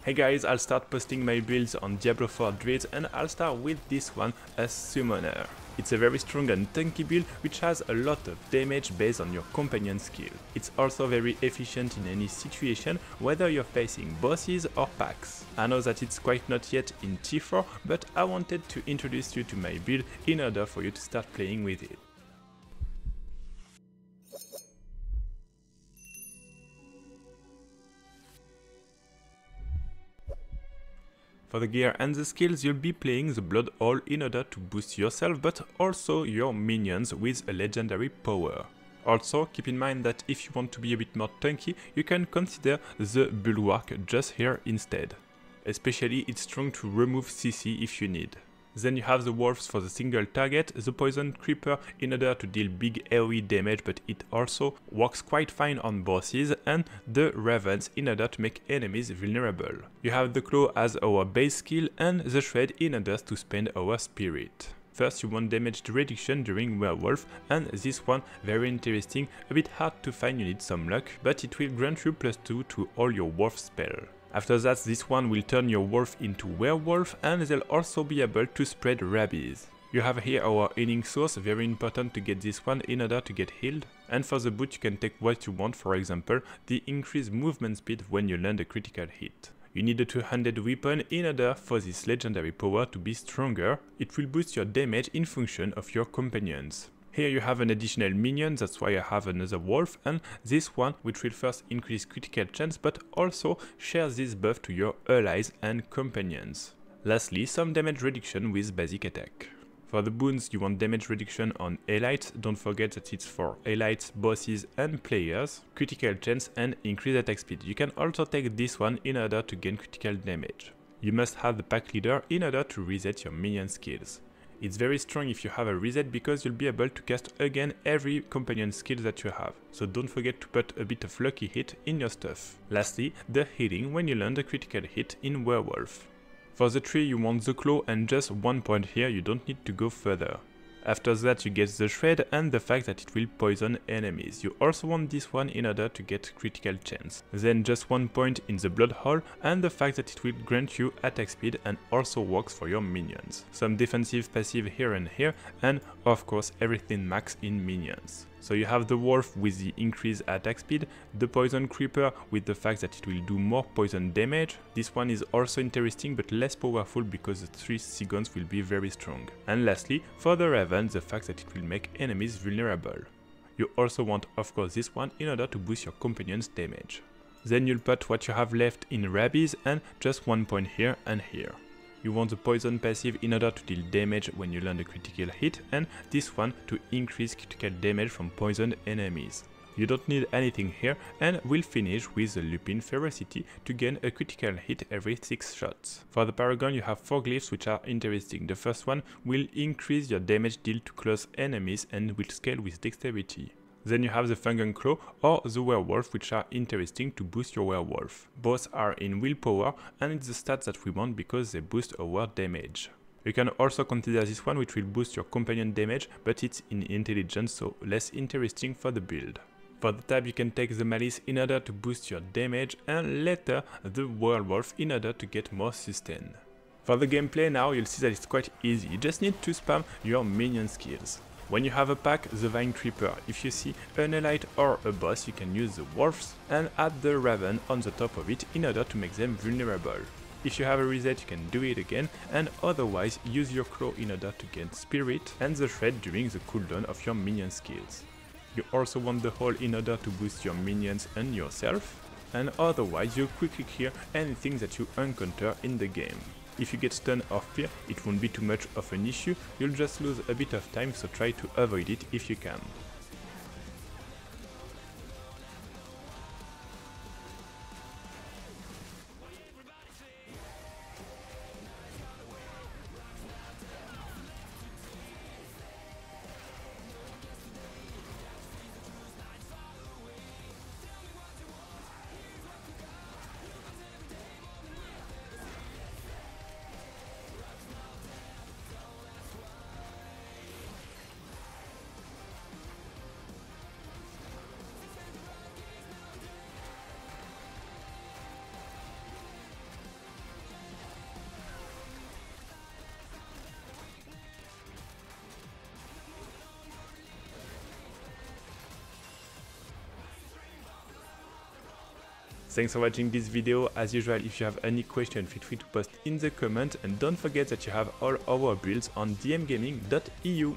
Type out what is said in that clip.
Hey guys, I'll start posting my builds on Diablo IV Druid and I'll start with this one, a Summoner. It's a very strong and tanky build which has a lot of damage based on your companion skill. It's also very efficient in any situation, whether you're facing bosses or packs. I know that it's quite not yet in T4, but I wanted to introduce you to my build in order for you to start playing with it. For the gear and the skills, you'll be playing the Blood Hall in order to boost yourself but also your minions with a legendary power. Also, keep in mind that if you want to be a bit more tanky, you can consider the Bulwark just here instead. Especially it's strong to remove CC if you need. Then you have the Wolves for the single target, the Poison Creeper in order to deal big AoE damage but it also works quite fine on bosses, and the Ravens in order to make enemies vulnerable. You have the Claw as our base skill and the Shred in order to spend our Spirit. First you want damage reduction during Werewolf, and this one very interesting, a bit hard to find, you need some luck, but it will grant you +2 to all your Wolf spell. After that, this one will turn your wolf into werewolf and they'll also be able to spread rabies. You have here our healing source, very important to get this one in order to get healed. And for the boot you can take what you want, for example, the increased movement speed when you land a critical hit. You need a two-handed weapon in order for this legendary power to be stronger. It will boost your damage in function of your companions. Here you have an additional minion, that's why I have another wolf, and this one which will first increase critical chance but also share this buff to your allies and companions. Lastly, some damage reduction with basic attack. For the boons you want damage reduction on elites, don't forget that it's for elites, bosses and players, critical chance and increased attack speed. You can also take this one in order to gain critical damage. You must have the pack leader in order to reset your minion skills. It's very strong if you have a reset because you'll be able to cast again every companion skill that you have, so don't forget to put a bit of lucky hit in your stuff. Lastly, the healing when you land a critical hit in Werewolf. For the tree you want the Claw and just 1 point here, you don't need to go further. After that you get the Shred and the fact that it will poison enemies. You also want this one in order to get critical chance. Then just 1 point in the Blood Hall and the fact that it will grant you attack speed and also works for your minions. Some defensive passive here and here, and of course everything max in minions. So you have the Wolf with the increased attack speed, the Poison Creeper with the fact that it will do more poison damage. This one is also interesting but less powerful because the 3 seconds will be very strong. And lastly, for the Raven, the fact that it will make enemies vulnerable. You also want of course this one in order to boost your companions' damage. Then you'll put what you have left in rabies and just 1 point here and here. You want the poison passive in order to deal damage when you land a critical hit, and this one to increase critical damage from poisoned enemies. You don't need anything here, and we'll finish with the Lupin Ferocity to gain a critical hit every 6 shots. For the Paragon you have 4 glyphs which are interesting. The first one will increase your damage dealt to close enemies and will scale with dexterity. Then you have the Fungus Claw or the Werewolf, which are interesting to boost your Werewolf. Both are in willpower and it's the stats that we want because they boost our damage. You can also consider this one which will boost your companion damage, but it's in intelligence, so less interesting for the build. For the tab you can take the Malice in order to boost your damage and later the Werewolf in order to get more sustain. For the gameplay now you'll see that it's quite easy, you just need to spam your minion skills. When you have a pack, the Vine Creeper, if you see an elite or a boss you can use the Wolves and add the Raven on the top of it in order to make them vulnerable. If you have a reset you can do it again, and otherwise use your Claw in order to gain Spirit and the Shred during the cooldown of your minion skills. You also want the Hole in order to boost your minions and yourself, and otherwise you quickly clear anything that you encounter in the game. If you get stunned or fear, it won't be too much of an issue, you'll just lose a bit of time, so try to avoid it if you can. Thanks for watching this video. As usual, if you have any question, feel free to post in the comment, and don't forget that you have all our builds on dm-gaming.eu.